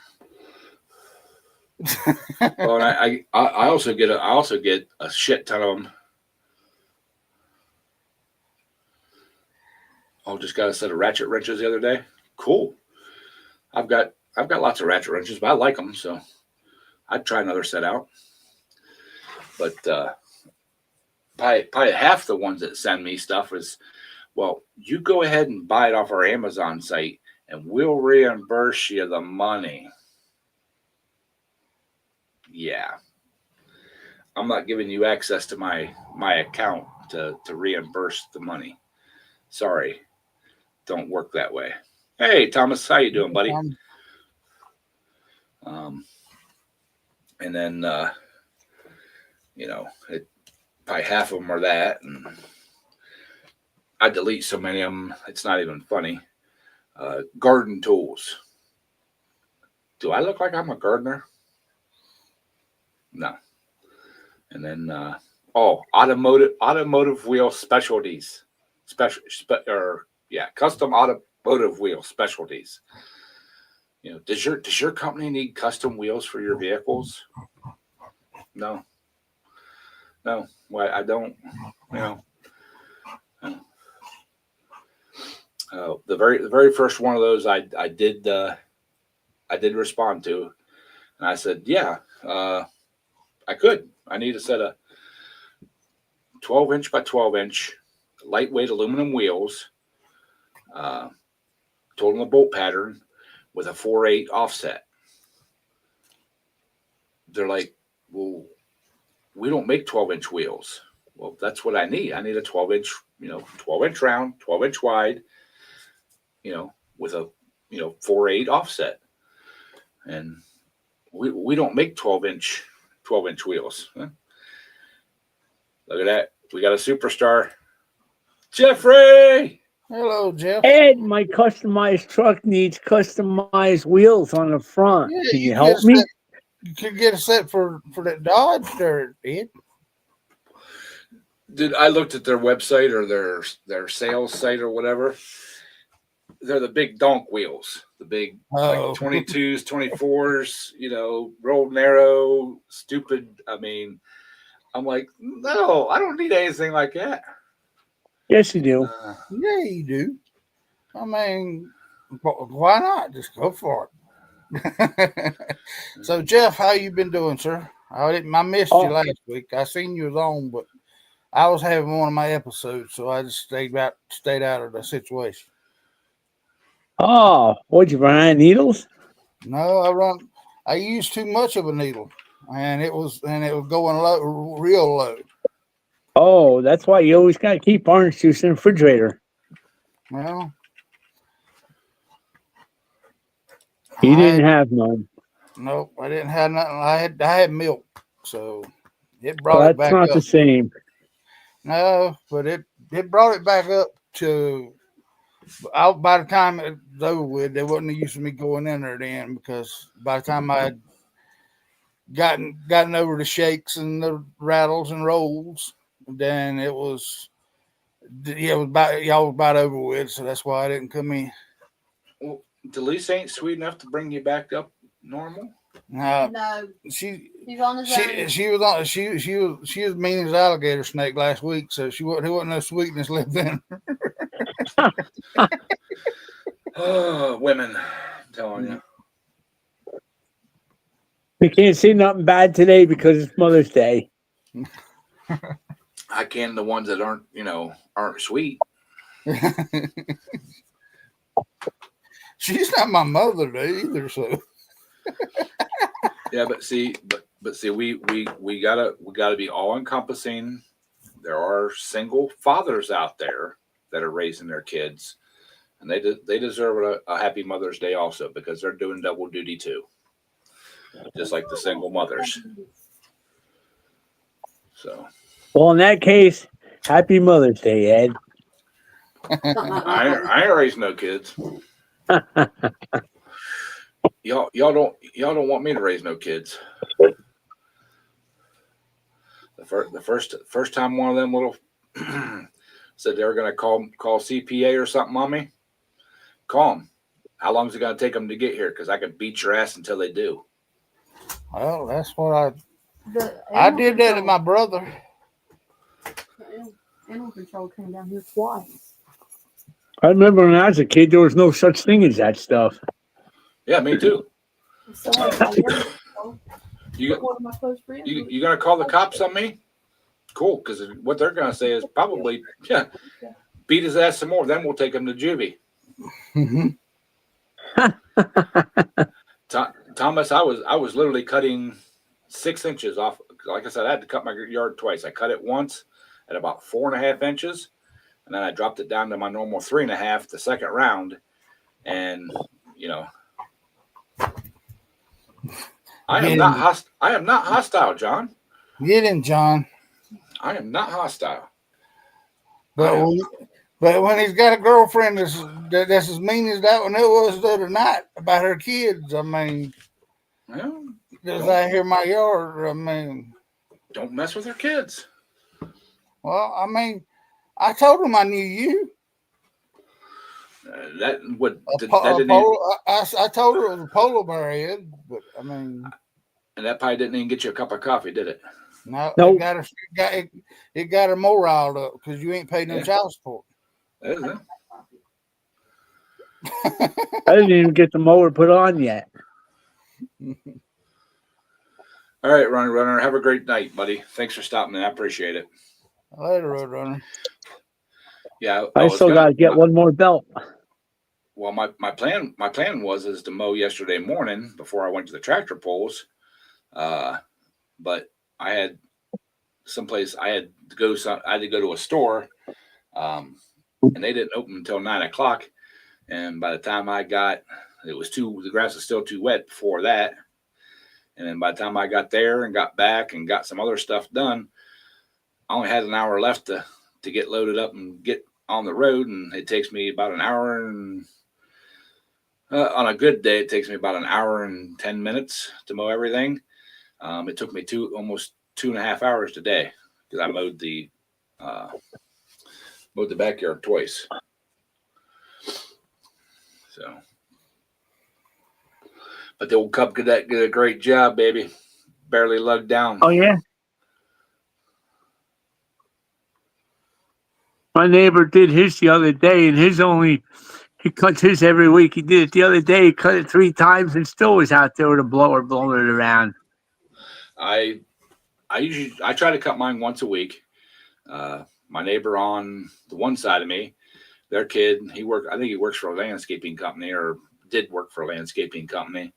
A: Well, and I also get a shit ton of them. Just got a set of ratchet wrenches the other day. Cool. I've got lots of ratchet wrenches, but I like them, so I'd try another set out. But probably half the ones that send me stuff is, well, you go ahead and buy it off our Amazon site, and we'll reimburse you the money. Yeah, I'm not giving you access to my account to reimburse the money. Sorry, don't work that way. Hey, Thomas, how you doing, buddy? And then probably half of them are that, and I delete so many of them, it's not even funny. Garden tools. Do I look like I'm a gardener? No. And then automotive wheel specialties. Custom automotive wheel specialties. You know, does your company need custom wheels for your vehicles? No. Why I don't, you know. The very first one of those I did respond to, and I said, yeah, I could. I need a set of 12-inch by 12-inch lightweight aluminum wheels, total in the bolt pattern with a 4/8 offset. They're like, well, we don't make 12-inch wheels. Well, that's what I need. I need a 12-inch, 12-inch round, 12-inch wide, with a 4/8 offset. And we don't make 12-inch wheels. Huh? Look at that. We got a superstar. Jeffrey!
B: Hello, Jeff.
D: Ed, my customized truck needs customized wheels on the front.
B: Yeah,
D: Can you help me?
B: You could get a set for that Dodge there, Ed.
A: Dude, I looked at their website or their sales site or whatever. They're the big donk wheels, the big like 22s, 24s, rolled narrow, stupid. I mean, I'm like, no, I don't need anything like that.
D: Yes, you do.
B: Yeah, you do. I mean, why not? Just go for it. So Jeff, how you been doing, sir? I missed you
D: Oh,
B: last week. I seen you was on, but I was having one of my episodes, so I just stayed out of the situation.
D: oh, what'd you run out of needles?
B: No, I used too much of a needle, and it was going low, real low.
D: Oh, that's why you always got to keep orange juice in the refrigerator.
B: Well,
D: You
B: I
D: didn't have none.
B: nope, I didn't have nothing. I had milk, so it
D: Well,
B: brought it
D: that's
B: back
D: not the
B: up.
D: same.
B: No, but it brought it back up to. By the time it was over with, there wasn't any use of me going in there then because by the time I had gotten over the shakes and the rattles and rolls, then it was y'all was about over with. So that's why I didn't come in.
A: Well, Delise ain't sweet enough to bring you back up normal.
C: No,
B: She
C: he's on his own.
B: she was on she was mean as alligator snake last week, so there wasn't no sweetness left in her.
A: Oh, women, I'm telling you.
D: We can't say nothing bad today because it's Mother's Day.
A: I can the ones that aren't sweet.
B: She's not my mother either, so
A: Yeah, but see, we gotta be all encompassing. There are single fathers out there that are raising their kids, and they deserve a happy Mother's Day also because they're doing double duty too, just like the single mothers. So
D: Well, in that case, happy Mother's Day, Ed.
A: I ain't raising no kids. Y'all don't want me to raise no kids. The first time one of them little said they were gonna call CPA or something on me, call them. How long is it gonna take them to get here? Because I could beat your ass until they do.
B: well, that's what I did that to my brother.
C: Animal control came down here twice.
D: I remember when I was a kid, there was no such thing as that stuff.
A: Yeah, me too.
C: So I
A: You
C: one of my close friends.
A: you gonna call the cops on me? Cool, because what they're gonna say is probably beat his ass some more. Then we'll take him to juvie. Thomas, I was literally cutting 6 inches off. Like I said, I had to cut my yard twice. I cut it once at about 4.5 inches, and then I dropped it down to my normal 3.5 the second round. And I am not hostile, John.
B: Get him, John.
A: I am not hostile.
B: But when he's got a girlfriend that's as mean as that one it was the other night about her kids, I mean,
A: Well,
B: just out here in my yard, I mean,
A: don't mess with her kids.
B: well, I mean, I told him I knew you.
A: That would
B: I told her it was a polar bear head, but I mean,
A: and that probably didn't even get you a cup of coffee, did it?
B: no,
D: Nope.
B: it got her more riled up because you ain't paid no child support.
A: That is it.
D: I didn't even get the mower put on yet.
A: All right, Runner. Have a great night, buddy. Thanks for stopping in. I appreciate it.
B: Later, Roadrunner.
A: Yeah,
D: I still got to get one more belt.
A: Well, my plan was to mow yesterday morning before I went to the tractor pulls, but I had someplace I had to go. I had to go to a store, and they didn't open until 9 o'clock. And by the time I got, the grass was still too wet before that. And then by the time I got there and got back and got some other stuff done, I only had an hour left to get loaded up and get on the road. And it takes me about an hour and on a good day, it takes me about an hour and 10 minutes to mow everything. It took me almost 2.5 hours today because I mowed the backyard twice. So, but the old Cub Cadet did a great job, baby. Barely lugged down.
D: Oh, yeah? My neighbor did his the other day, and he He cuts his every week. He did it the other day. He cut it 3 times and still was out there with a blower blowing it around.
A: I try to cut mine once a week. My neighbor on the one side of me, their kid, I think he works for a landscaping company, or did work for a landscaping company.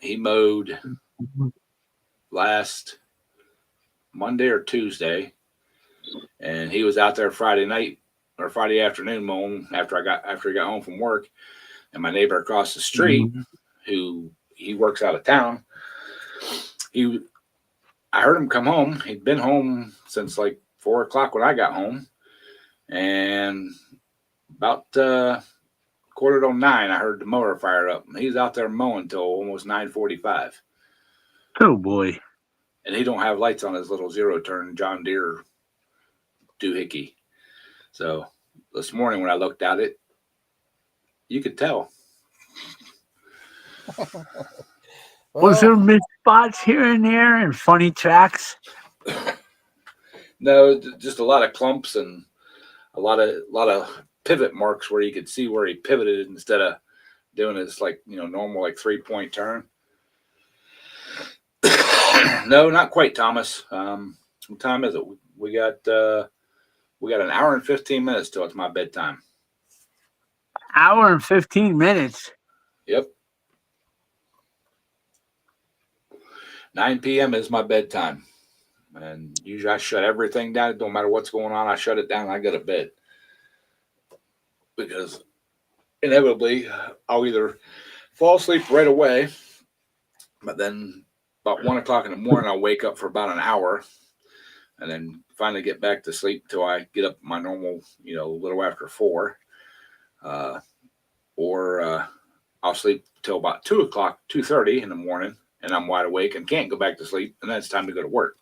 A: He mowed last Monday or Tuesday, and he was out there Friday night or Friday afternoon mowing after he got home from work. And my neighbor across the street, who he works out of town, I heard him come home. He'd been home since like 4 o'clock when I got home, and about 8:45, I heard the mower fire up. He's out there mowing till almost 9:45.
D: Oh boy!
A: And he don't have lights on his little 0-turn John Deere doohickey. So this morning when I looked at it, you could tell.
D: Was there missed spots here and there and funny tracks?
A: No, just a lot of clumps and a lot of pivot marks where you could see where he pivoted instead of doing his normal 3-point turn. No, not quite, Thomas. What time is it? We got an hour and 15 minutes till it's my bedtime.
D: Hour and 15 minutes.
A: Yep. 9 p.m. is my bedtime. And usually I shut everything down. It don't matter what's going on. I shut it down and I go to bed. Because inevitably I'll either fall asleep right away, but then about 1 o'clock in the morning, I'll wake up for about an hour and then finally get back to sleep till I get up my normal, a little after 4. Or I'll sleep till about 2 o'clock, 2:30 in the morning, and I'm wide awake and can't go back to sleep. And then it's time to go to work.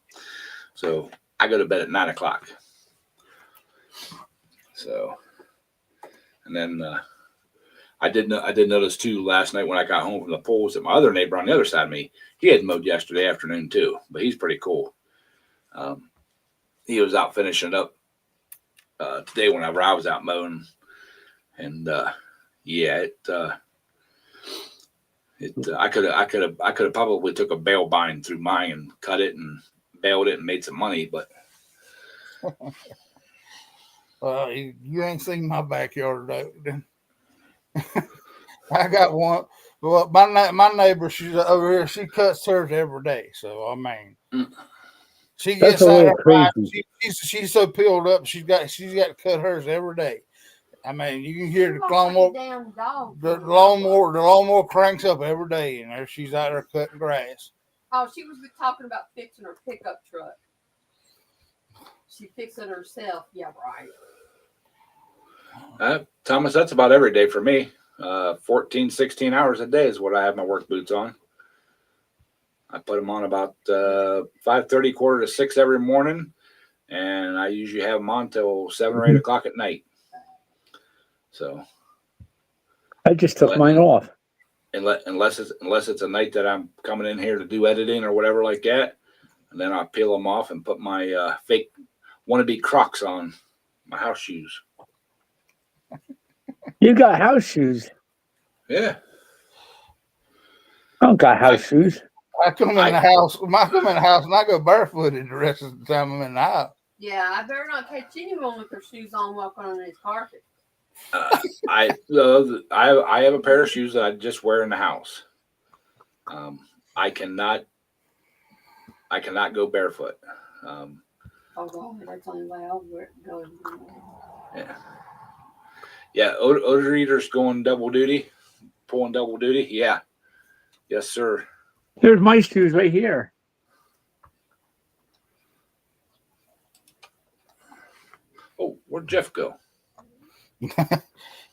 A: So I go to bed at 9 o'clock. So, and then I did notice too last night when I got home from the polls that my other neighbor on the other side of me, he had mowed yesterday afternoon too, but he's pretty cool. He was out finishing up today whenever I was out mowing, and I could have probably took a bale bind through mine and cut it and baled it and made some money, but
B: you ain't seen my backyard though. I got one. Well, my neighbor, she's over here. She cuts hers every day. So I mean, she gets
D: That's a little
B: out there.
D: crazy.
B: She's so peeled up. She's got to cut hers every day. I mean, you can hear the lawnmower cranks up every day, and there she's out there cutting grass.
C: Oh, she was talking about fixing her pickup truck. She fixed it herself. Yeah, right.
A: Thomas, that's about every day for me. 14, 16 hours a day is what I have my work boots on. I put them on about 5:30, 5:45 every morning, and I usually have them on till 7 or 8 o'clock at night. So
D: I just took mine off.
A: Unless it's a night that I'm coming in here to do editing or whatever like that, and then I'll peel them off and put my fake wannabe Crocs on, my house shoes.
D: You got house shoes.
A: Yeah.
D: I don't got house shoes.
B: I come in the house and I go barefooted the rest of the time I'm in the house.
C: Yeah, I better not catch anyone with their shoes on walking on this carpet.
A: I have a pair of shoes that I just wear in the house. I cannot go barefoot.
C: Oh God, that's the only way I'll go.
A: Yeah. Odor eater's going double duty, pulling double duty. Yeah. Yes, sir.
D: There's my shoes right here.
A: Oh, where'd Jeff go?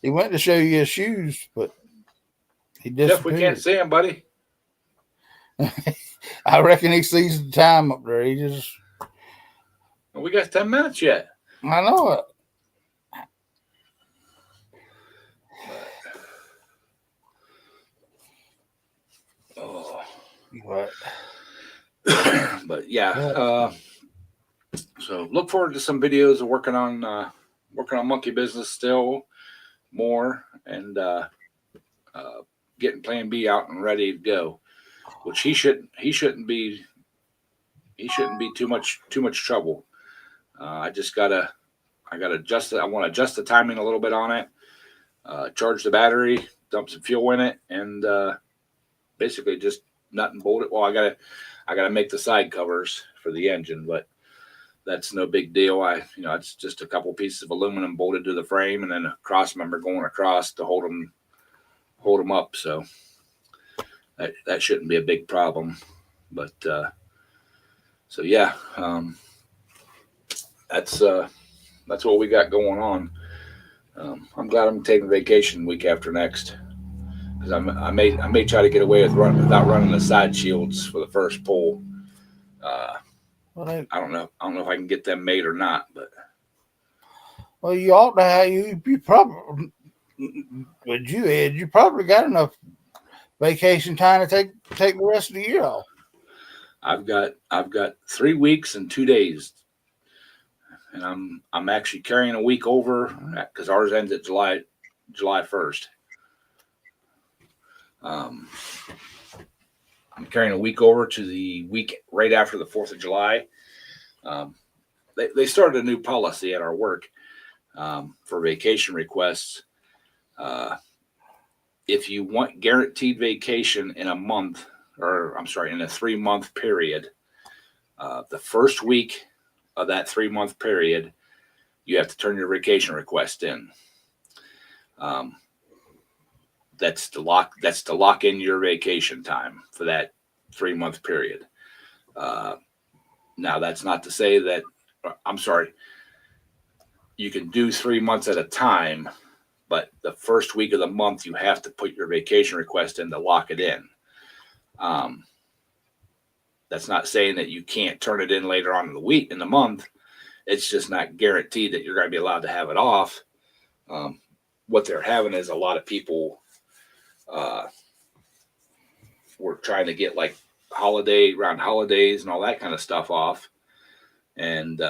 B: He went to show you his shoes, but he disappeared.
A: Jeff, we can't see him, buddy.
B: I reckon he sees the time up there. He just.
A: We got 10 minutes yet.
B: I know it.
A: Oh.
B: What?
A: But yeah. So look forward to some videos of working on monkey business still. more and getting Plan B out and ready to go, which he shouldn't be too much trouble. I gotta adjust it. I want to adjust the timing a little bit on it. Charge the battery, dump some fuel in it, and basically just nut and bolt it. Well, I gotta make the side covers for the engine, but that's no big deal. It's just a couple pieces of aluminum bolted to the frame, and then a cross member going across to hold them up. So that shouldn't be a big problem. But so yeah, that's what we got going on. I'm glad I'm taking vacation week after next, because I may try to get away without running the side shields for the first pull. I don't know if I can get them made or not, but
B: you ought to have you probably, but you probably got enough vacation time to take the rest of the year off.
A: I've got 3 weeks and 2 days, and I'm actually carrying a week over because ours ends at July 1st. I'm carrying a week over to the week right after the 4th of July. They started a new policy at our work for vacation requests. If you want guaranteed vacation in a month, or I'm sorry, in a 3-month period, the first week of that 3-month period, you have to turn your vacation request in. That's to lock in your vacation time for that 3-month period. Now, that's not to say that, I'm sorry, you can do 3 months at a time, but the first week of the month, you have to put your vacation request in to lock it in. That's not saying that you can't turn it in later on in the month. It's just not guaranteed that you're going to be allowed to have it off. What they're having is a lot of people were trying to get like around holidays and all that kind of stuff off. And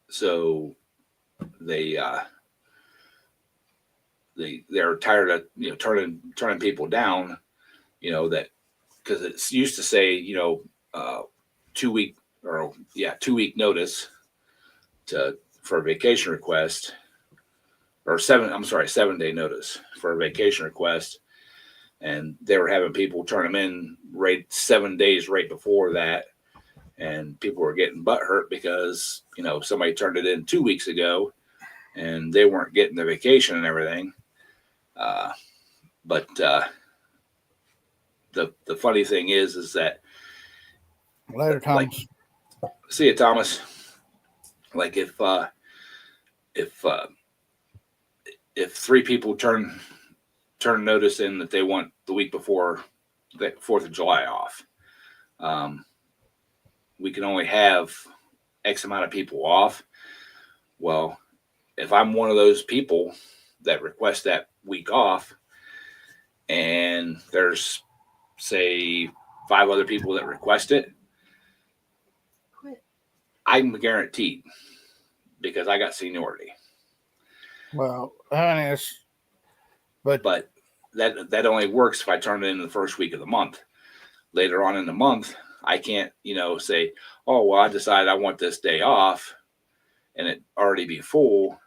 A: so they're tired of, turning people down, that, because it's used to say, 2 week notice for a vacation request, or 7-day notice for a vacation request. And they were having people turn them in 7 days right before that. And people were getting butthurt because, somebody turned it in 2 weeks ago and they weren't getting the vacation and everything. But the funny thing is that
B: Later, Thomas.
A: See you, Thomas. Like if 3 people turn notice in that they want the week before the 4th of July off, we can only have X amount of people off. Well, if I'm one of those people that request that week off, and there's, say, 5 other people that request it, I'm guaranteed because I got seniority.
B: Well, but
A: that only works if I turn it in the first week of the month. Later on in the month, I can't, say, oh, well, I decided I want this day off and it already be full.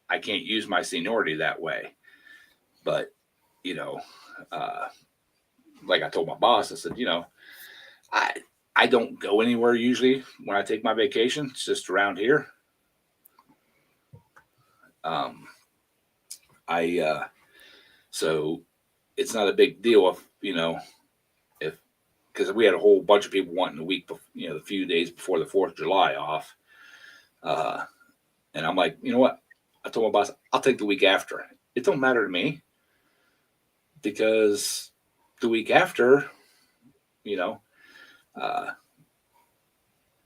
A: I can't use my seniority that way. But, like I told my boss, I said, I don't go anywhere usually when I take my vacation. It's just around here. So it's not a big deal if because we had a whole bunch of people wanting the week, the few days before the 4th of July off. And I'm like, you know what? I told my boss, I'll take the week after. It don't matter to me because the week after,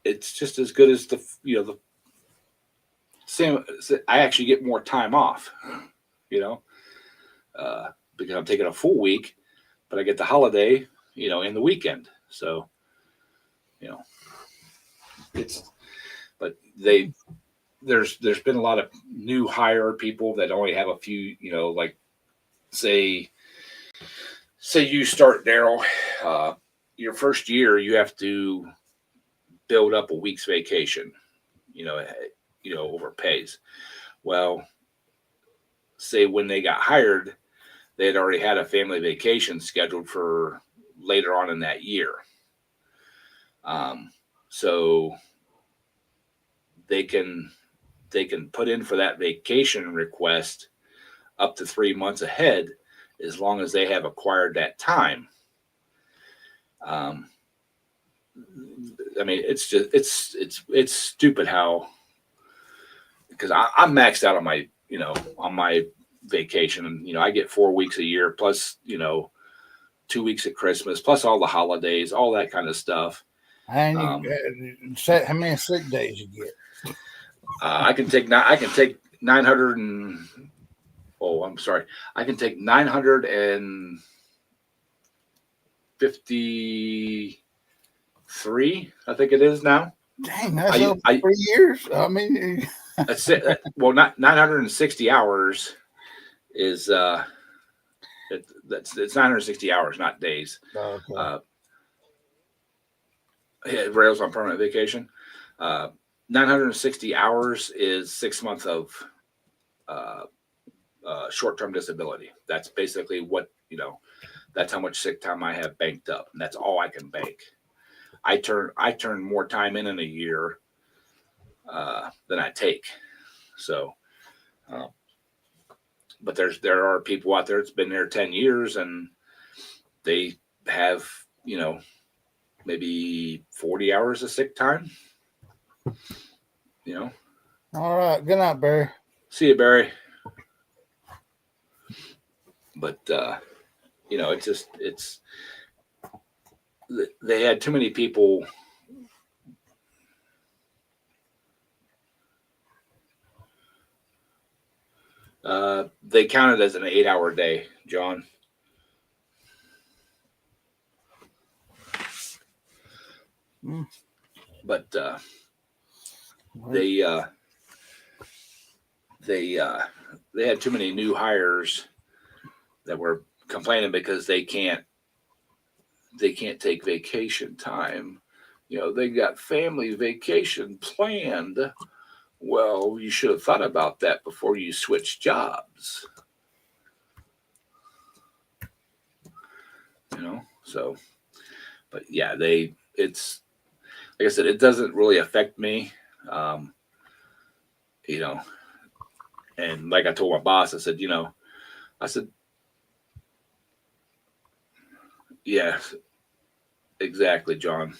A: it's just as good as the same. I actually get more time off, because I'm taking a full week, but I get the holiday, in the weekend. So, but there's been a lot of new hire people that only have a few, like say you start, Daryl, your first year you have to build up a week's vacation, over pays. Well, say when they got hired, they had already had a family vacation scheduled for later on in that year. So they can put in for that vacation request up to 3 months ahead, as long as they have acquired that time. I mean, it's just it's stupid how, because I'm maxed out on my vacation, and I get 4 weeks a year plus 2 weeks at Christmas plus all the holidays, all that kind of stuff.
B: And how many sick days you get?
A: I can take 900 and I can take 953. I think it is now.
B: Dang, that's over 3 years. I mean,
A: that's it. Well, not 960 hours is it's 960 hours, not days.
B: okay.
A: Rails on permanent vacation. 960 hours is 6 months of short-term disability. That's basically what, that's how much sick time I have banked up, and that's all I can bank. I turn more time in a year than I take. So, but there are people out there that's been there 10 years and they have, maybe 40 hours of sick time.
B: All right. Good night, Barry.
A: See you, Barry. But they had too many people. They counted as an 8-hour day, John. But they had too many new hires that were complaining because they can't take vacation time. They got family vacation planned. Well, you should have thought about that before you switched jobs. So, but yeah, it's like I said, it doesn't really affect me. And like I told my boss, I said, yeah, exactly, John.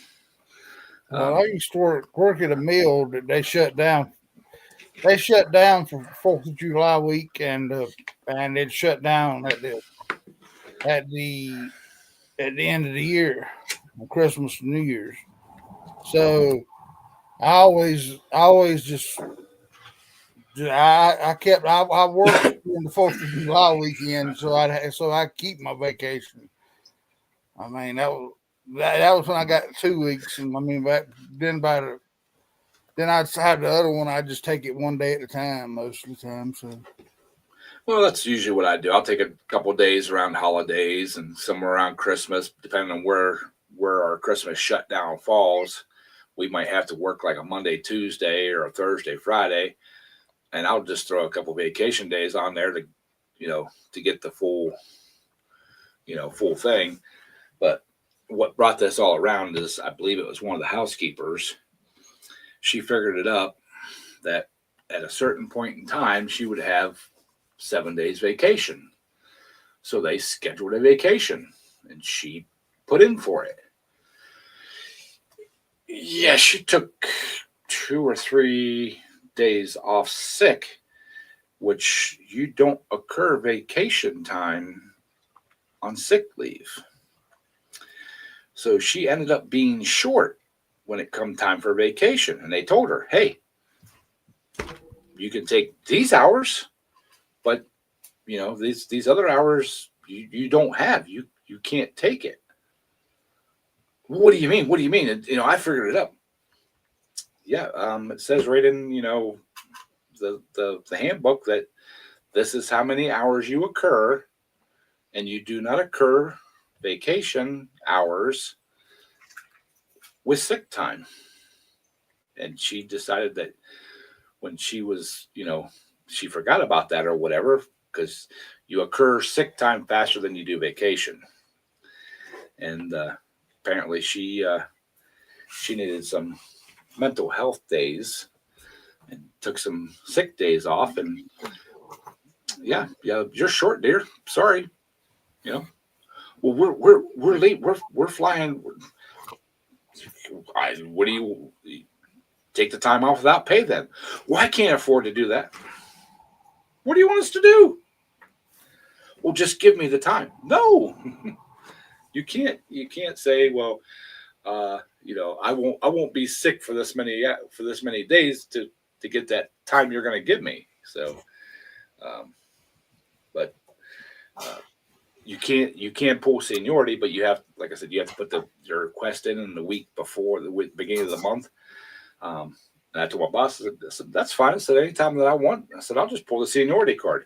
B: Well, I used to work at a mill that they shut down. They shut down for 4th of July week, and it shut down at the end of the year, on Christmas and New Year's. So I always just I worked in the 4th of July weekend, so I keep my vacation. I mean, that was when I got 2 weeks, and I mean then I had the other one. I just take it one day at a time most of the time. So,
A: well, that's usually what I do. I'll take a couple of days around holidays and somewhere around Christmas, depending on where our Christmas shutdown falls. We might have to work like a Monday, Tuesday, or a Thursday, Friday, and I'll just throw a couple vacation days on there to get the full thing. But what brought this all around is, I believe it was one of the housekeepers. She figured it up that at a certain point in time, she would have 7 days vacation. So they scheduled a vacation and she put in for it. Yeah, she took 2 or 3 days off sick, which you don't accrue vacation time on sick leave. So she ended up being short when it come time for vacation. And they told her, hey, you can take these hours, but these other hours you don't have. You can't take it. What do you mean? What do you mean? And, I figured it up. Yeah, it says right in, the handbook that this is how many hours you occur, and you do not occur vacation hours with sick time. And she decided that when she was, she forgot about that or whatever, because you occur sick time faster than you do vacation. And apparently she needed some mental health days and took some sick days off. And yeah, you're short, dear. Sorry, well, we're late. We're flying. What do you take the time off without pay then? Well, I can't afford to do that. What do you want us to do? Well, just give me the time. No, you can't say, well, I won't be sick for this many days to get that time you're going to give me. So, but you can't pull seniority, but you have, like I said, you have to put your request in the week before the beginning of the month. And I told my boss, I said, that's fine. I said, anytime that I want, I said, I'll just pull the seniority card.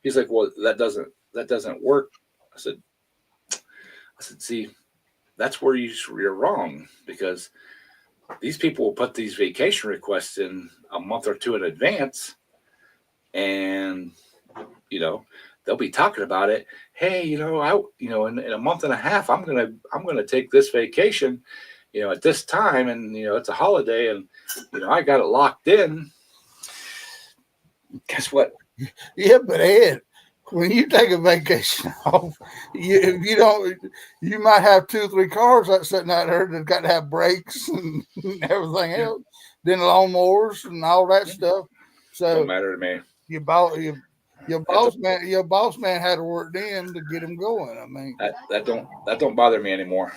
A: He's like, well, that doesn't work. I said, see, that's where you're wrong, because these people will put these vacation requests in a month or two in advance, and they'll be talking about it. Hey, in a month and a half, I'm gonna take this vacation, at this time, and it's a holiday, and I got it locked in. Guess what?
B: Yeah, but Ed, when you take a vacation off, if you don't, you might have 2 or 3 cars that's sitting out there that got to have brakes and everything else, then lawnmowers and all that stuff. So
A: Don't matter to me.
B: Your boss man had to work then to get him going. I mean,
A: that don't bother me anymore.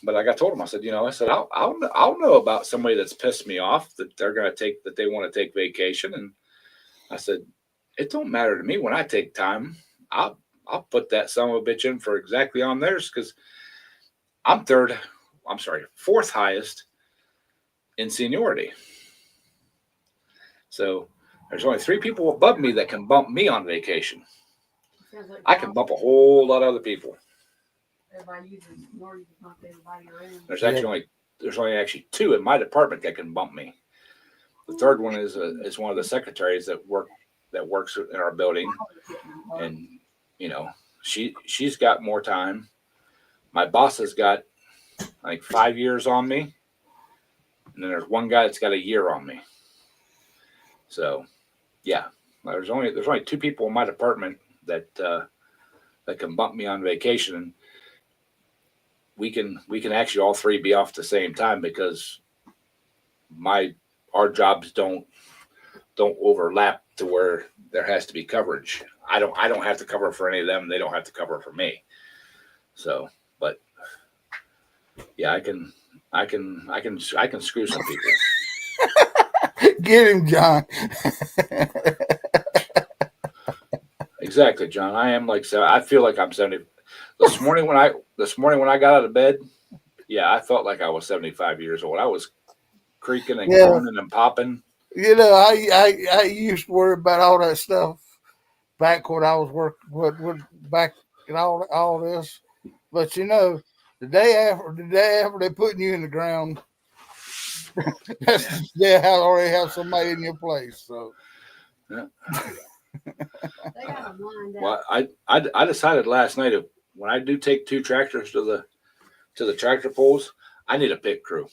A: But like I told him, I said, I'll know about somebody that's pissed me off that they want to take vacation, and I said, it don't matter to me when I take time. I'll put that son of a bitch in for exactly on theirs, because I'm fourth highest in seniority. So there's only 3 people above me that can bump me on vacation. I can bump a whole lot of other people.
C: Everybody uses seniority to bump everybody around.
A: There's only 2 in my department that can bump me. The third one is one of the secretaries that works in our building, and she's got more time. My boss has got like 5 years on me, and then there's one guy that's got a year on me. So yeah, there's only 2 people in my department that can bump me on vacation, and we can actually all 3 be off at the same time, because our jobs don't overlap to where there has to be coverage. I don't have to cover for any of them. They don't have to cover for me. So, but yeah, I can screw some people.
B: Get him, John.
A: Exactly, John. I am I feel like I'm 70. This morning when I got out of bed, yeah, I felt like I was 75 years old. I was creaking and groaning and popping.
B: I used to worry about all that stuff back when I was working back in all this. But the day after they putting you in the ground, they already have somebody in your place. So
A: yeah.
C: They got them lined up.
A: Well, I decided last night, when I do take 2 tractors to the tractor pulls, I need a pit crew.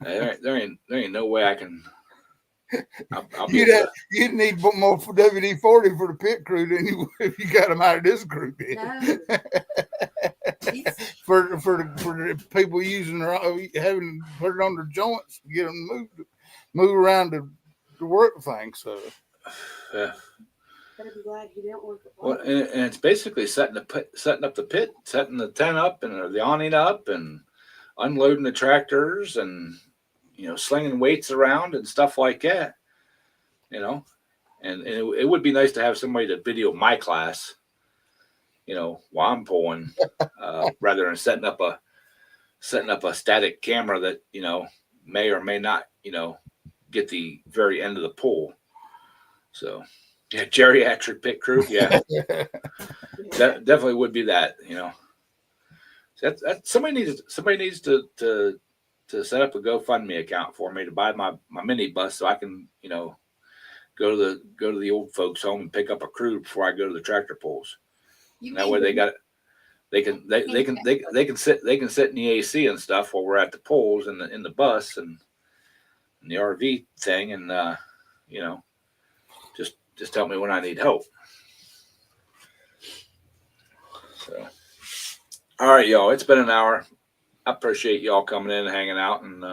A: There ain't no way I can.
B: You'd need more WD-40 for the pit crew than you would if you got them out of this group.
C: No.
B: for the people using having to put it on their joints to get them move around to work things. So
A: yeah.
C: Better be glad you don't work at
A: Well, and it's basically setting up the pit, setting the tent up and the awning up, and unloading the tractors, and slinging weights around and stuff like that. And it would be nice to have somebody to video my class, while I'm pulling, rather than setting up a static camera that may or may not get the very end of the pool. So, yeah, geriatric pit crew. Yeah, that definitely would be that. Somebody needs to set up a GoFundMe account for me to buy my mini bus so I can go to the old folks home and pick up a crew before I go to the tractor pulls.
C: You
A: That
C: mean
A: way they can sit in the AC and stuff while we're at the polls in the bus and the RV thing, and just tell me when I need help. So, all right, y'all. It's been an hour. I appreciate y'all coming in and hanging out and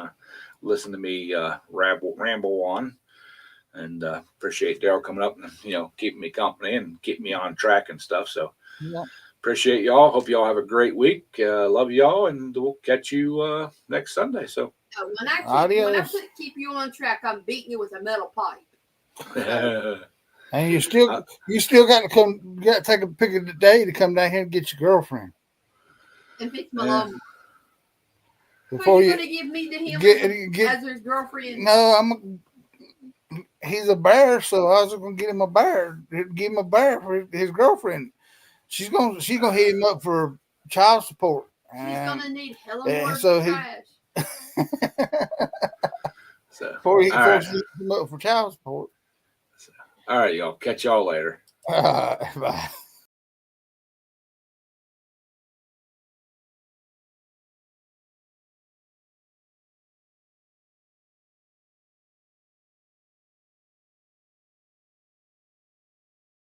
A: listening to me ramble on. And appreciate Daryl coming up and keeping me company and keeping me on track and stuff. So appreciate y'all. Hope y'all have a great week. Love y'all, and we'll catch you next Sunday. So
C: when I
B: Adios.
C: keep you on track, I'm beating you with a metal pipe.
B: And you still got to take a pick of the day to come down here and get your girlfriend
C: And fix my lawnmower.
B: before
C: you
B: you
C: gonna give me to him
B: get
C: as his girlfriend?
B: No, he's a bear, so I was gonna get him a bear. Give him a bear for his girlfriend. She's gonna hit him up for child support.
C: He's gonna need hella more
B: so
C: trash.
B: Before he hits him up for child support.
A: All right, y'all. Catch y'all later.
B: Bye.